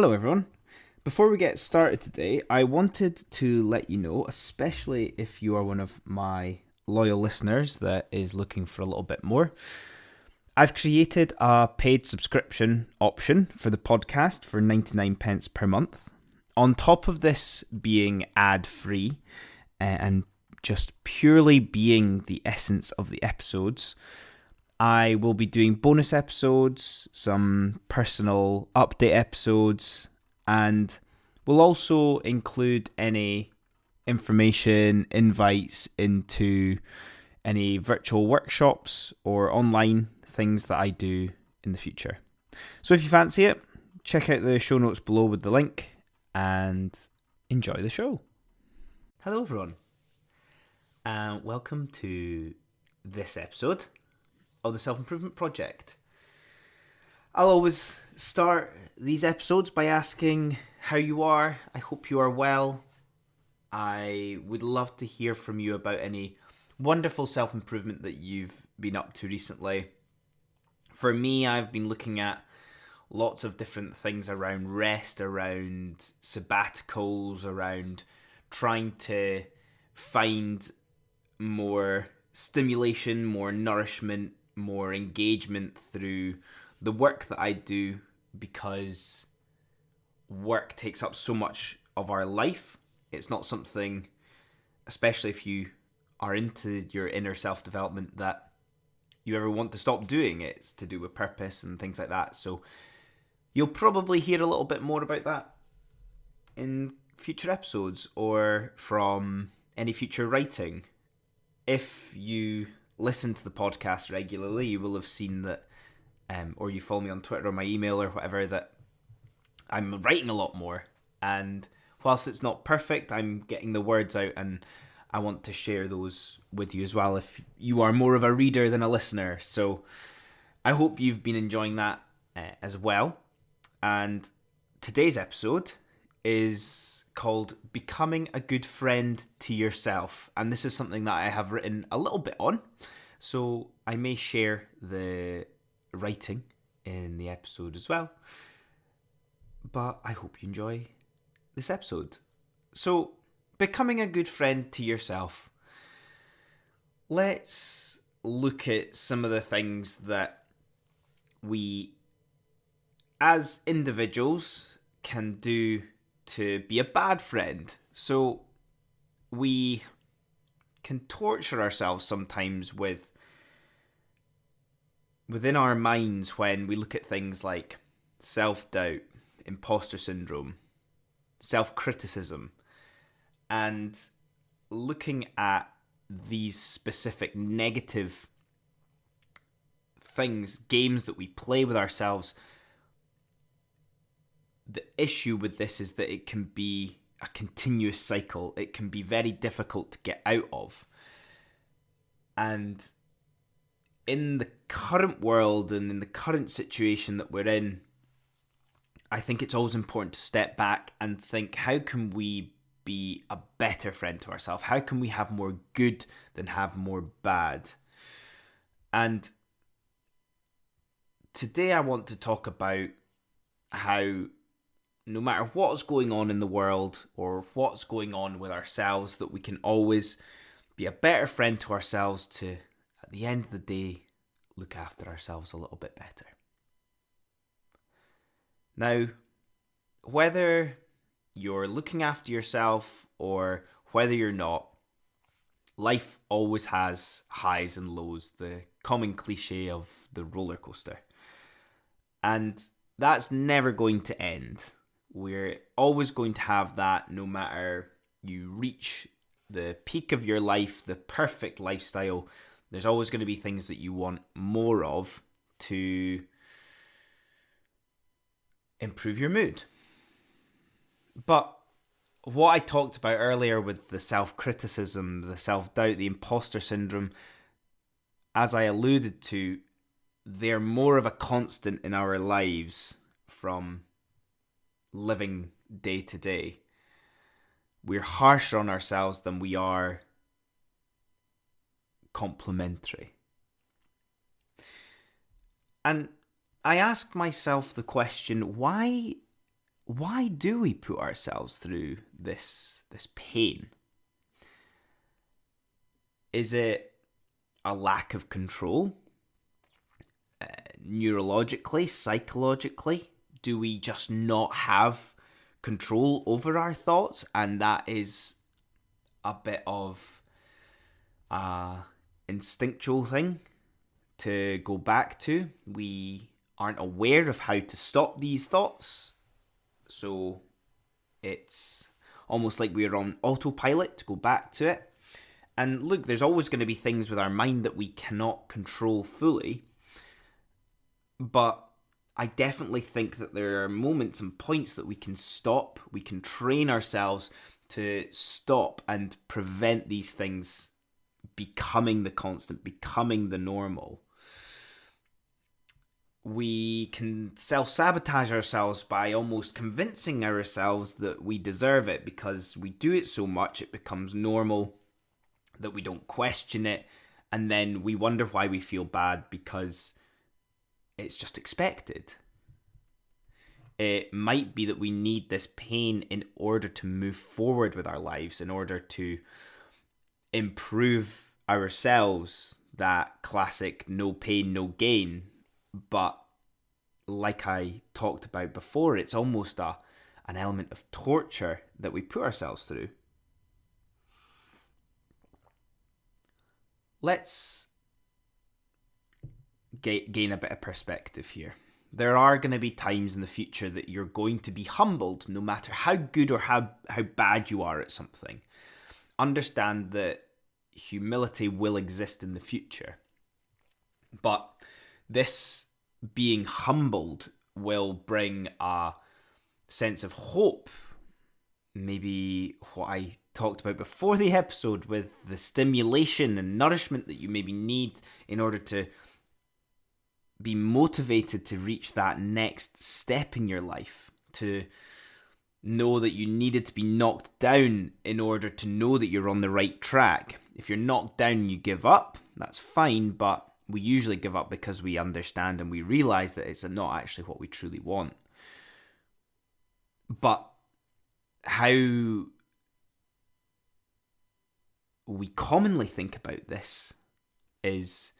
Hello, everyone. Before we get started today, I wanted to let you know, especially if you are one of my loyal listeners that is looking for a little bit more, I've created a paid subscription option for the podcast for 99 pence per month. On top of this being ad-free and just purely being the essence of the episodes, I will be doing bonus episodes, some personal update episodes, and we'll also include any information, invites into any virtual workshops or online things that I do in the future. So if you fancy it, check out the show notes below with the link and enjoy the show. Hello, everyone, and welcome to this episode of the Self-Improvement Project. I'll always start these episodes by asking how you are. I hope you are well. I would love to hear from you about any wonderful self-improvement that you've been up to recently. For me, I've been looking at lots of different things around rest, around sabbaticals, around trying to find more stimulation, more nourishment, more engagement through the work that I do, because work takes up so much of our life. It's not something, especially if you are into your inner self-development, that you ever want to stop doing. It's to do with purpose and things like that. So you'll probably hear a little bit more about that in future episodes or from any future writing. If you listen to the podcast regularly, you will have seen that, or you follow me on Twitter or my email or whatever, that I'm writing a lot more. And whilst it's not perfect, I'm getting the words out, and I want to share those with you as well if you are more of a reader than a listener. So I hope you've been enjoying that as well. And today's episode is called Becoming a Good Friend to Yourself. And this is something that I have written a little bit on, so I may share the writing in the episode as well. But I hope you enjoy this episode. So, becoming a good friend to yourself. Let's look at some of the things that we, as individuals, can do to be a bad friend. So, we can torture ourselves sometimes within our minds when we look at things like self-doubt, imposter syndrome, self-criticism, and looking at these specific negative things, games that we play with ourselves. The issue with this is that it can be a continuous cycle. It can be very difficult to get out of. And in the current world and in the current situation that we're in, I think it's always important to step back and think, how can we be a better friend to ourselves? How can we have more good than have more bad? And today I want to talk about how no matter what's going on in the world or what's going on with ourselves, that we can always be a better friend to ourselves to, at the end of the day, look after ourselves a little bit better. Now, whether you're looking after yourself or whether you're not, life always has highs and lows, the common cliche of the roller coaster. And that's never going to end. We're always going to have that, no matter you reach the peak of your life, the perfect lifestyle. There's always going to be things that you want more of to improve your mood. But what I talked about earlier with the self-criticism, the self-doubt, the imposter syndrome, as I alluded to, they're more of a constant in our lives from living day to day. We're harsher on ourselves than we are complimentary. And I asked myself the question, why why do we put ourselves through this pain? Is it a lack of control? Neurologically, psychologically? Do we just not have control over our thoughts? And that is a bit of a instinctual thing to go back to. We aren't aware of how to stop these thoughts. So it's almost like we're on autopilot to go back to it. And look, there's always going to be things with our mind that we cannot control fully. But I definitely think that there are moments and points that we can stop. We can train ourselves to stop and prevent these things becoming the constant, becoming the normal. We can self-sabotage ourselves by almost convincing ourselves that we deserve it because we do it so much it becomes normal that we don't question it, and then we wonder why we feel bad because it's just expected. It might be that we need this pain in order to move forward with our lives, in order to improve ourselves, that classic no pain, no gain. But like I talked about before, it's almost an element of torture that we put ourselves through. Let's gain a bit of perspective here. There are going to be times in the future that you're going to be humbled, no matter how good or how bad you are at something. Understand that humility will exist in the future. But this being humbled will bring a sense of hope. Maybe what I talked about before the episode with the stimulation and nourishment that you maybe need in order to be motivated to reach that next step in your life, to know that you needed to be knocked down in order to know that you're on the right track. If you're knocked down and you give up, that's fine, but we usually give up because we understand and we realize that it's not actually what we truly want. But how we commonly think about this is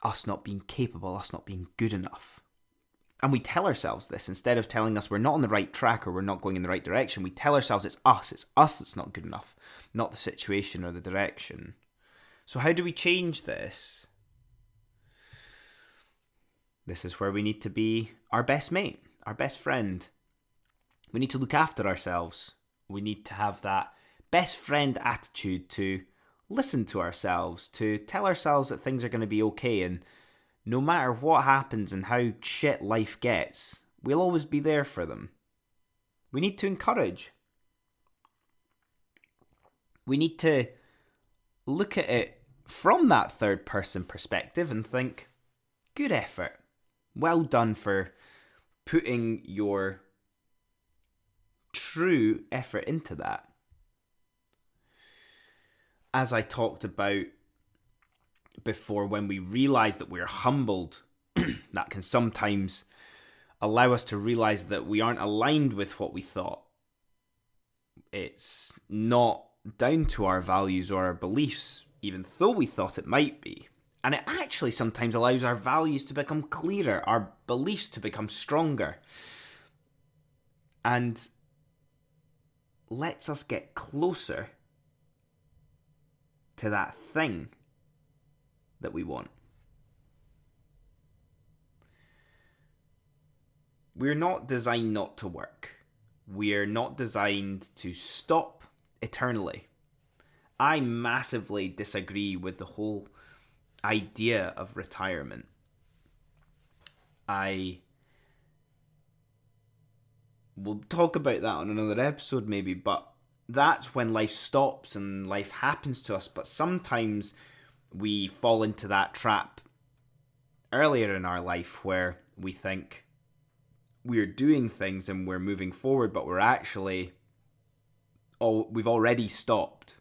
us not being capable, us not being good enough. And we tell ourselves this instead of telling us we're not on the right track or we're not going in the right direction. We tell ourselves it's us that's not good enough, not the situation or the direction. So how do we change this? This is where we need to be our best mate, our best friend. We need to look after ourselves. We need to have that best friend attitude to listen to ourselves, to tell ourselves that things are going to be okay, and no matter what happens and how shit life gets, we'll always be there for them. We need to encourage. We need to look at it from that third person perspective and think, good effort. Well done for putting your true effort into that. As I talked about before, when we realize that we're humbled, that can sometimes allow us to realize that we aren't aligned with what we thought. It's not down to our values or our beliefs, even though we thought it might be. And it actually sometimes allows our values to become clearer, our beliefs to become stronger, and lets us get closer to that thing that we want. We're not designed not to work. We're not designed to stop eternally. I massively disagree with the whole idea of retirement. We'll talk about that on another episode maybe, but that's when life stops and life happens to us. But sometimes we fall into that trap earlier in our life where we think we're doing things and we're moving forward, but we've already stopped.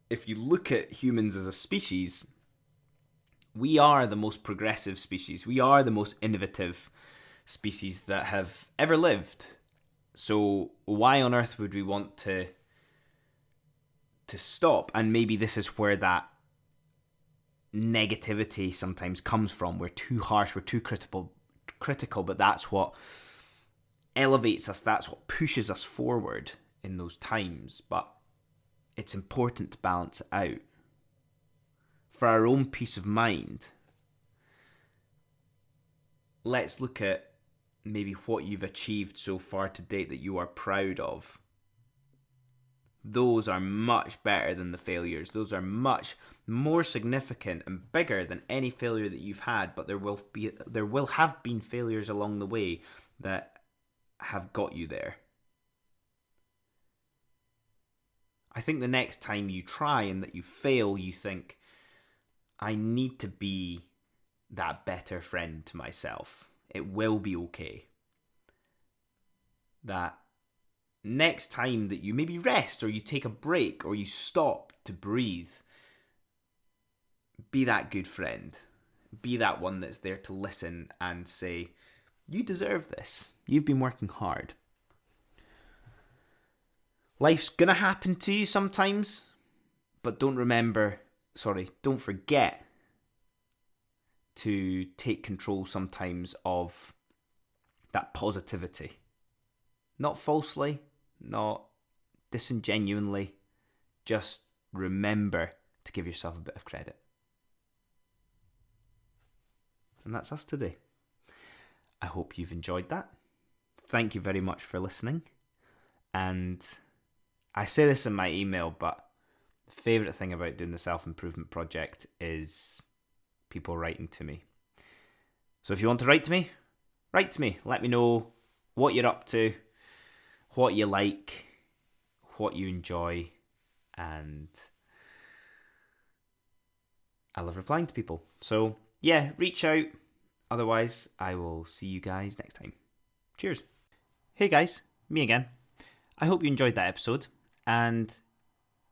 If you look at humans as a species, We are the most progressive species. We are the most innovative species that have ever lived. So why on earth would we want to stop? And maybe this is where that negativity sometimes comes from. We're too harsh, we're too critical, but that's what elevates us, that's what pushes us forward in those times. But it's important to balance it out. For our own peace of mind, let's look at maybe what you've achieved so far to date that you are proud of. Those are much better than the failures. Those are much more significant and bigger than any failure that you've had, but there will have been failures along the way that have got you there. I think the next time you try and that you fail, you think, I need to be that better friend to myself. It will be okay. That next time that you maybe rest or you take a break or you stop to breathe, be that good friend. Be that one that's there to listen and say, you deserve this. You've been working hard. Life's gonna happen to you sometimes, but don't forget to take control sometimes of that positivity. Not falsely, not disingenuinely, just remember to give yourself a bit of credit. And that's us today. I hope you've enjoyed that. Thank you very much for listening. And I say this in my email, but the favourite thing about doing the self-improvement project is people writing to me. So if you want to write to me, write to me. Let me know what you're up to, what you like, what you enjoy, and I love replying to people. So yeah, reach out. Otherwise, I will see you guys next time. Cheers. Hey guys, me again. I hope you enjoyed that episode. And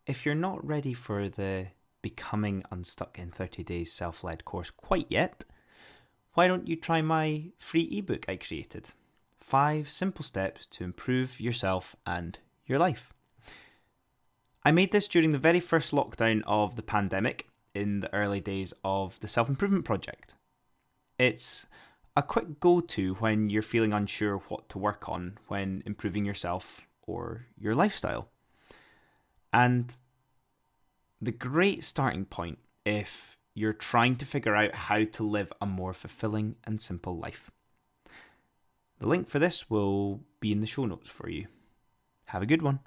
if you're not ready for the Becoming Unstuck in 30 Days self-led course quite yet, why don't you try my free ebook I created? 5 simple steps to improve yourself and your life. I made this during the very first lockdown of the pandemic in the early days of the self-improvement project. It's a quick go-to when you're feeling unsure what to work on when improving yourself or your lifestyle. And the great starting point if you're trying to figure out how to live a more fulfilling and simple life. The link for this will be in the show notes for you. Have a good one.